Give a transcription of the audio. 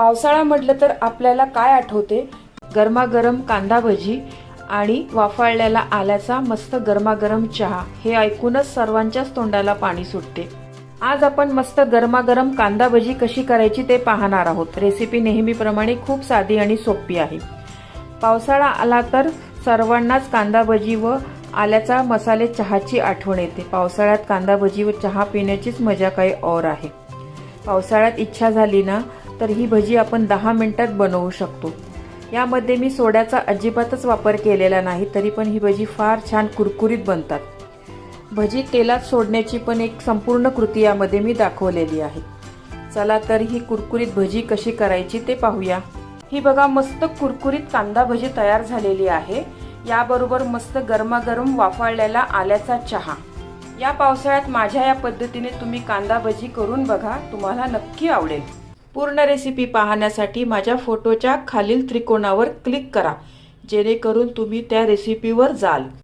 पावसाळा म्हटलं तर आपल्याला काय आठवते? गरमागरम कांदा भजी आणि वाफाळलेला आल्याचा मस्त गरमागरम चहा. हे ऐकूनच सर्वांच्याच तोंडाला पाणी सुटते. आज आपण मस्त गरमागरम कांदा भजी कशी करायची ते पाहणार आहोत. रेसिपी नेहमीप्रमाणे खूप साधी आणि सोपी आहे. पावसाळा आला तर सर्वांनाच कांदा भजी व आल्याचा मसाले चहाची आठवण येते. पावसाळ्यात कांदा भजी व चहा पिण्याचीच मजा काही और आहे. पावसाळ्यात इच्छा झाली ना तर ही भजी आपण 10 मिनिटात बनवू शकतो. यामध्ये मी सोड्याचा अजिबातच वापर केलेला नाही, तरी पण ही भजी फार छान कुरकुरीत बनतात. भजी तेलात सोडण्याची पण एक संपूर्ण कृती यामध्ये मी दाखवलेली आहे. चला तर ही कुरकुरीत भजी कशी करायची ते पाहूया. ही बघा मस्त कुरकुरीत कांदा भजी तयार झालेली आहे. याबरोबर मस्त गरमागरम वाफाळलेला आल्याचा चहा. या पावसाळ्यात माझ्या या पद्धतीने तुम्ही कांदा भजी करून बघा, तुम्हाला नक्की आवडेल. पूर्ण रेसिपी पाहण्यासाठी माझ्या फोटोच्या खालील त्रिकोणावर क्लिक करा, जेणेकरून तुम्ही त्या रेसिपीवर जाल.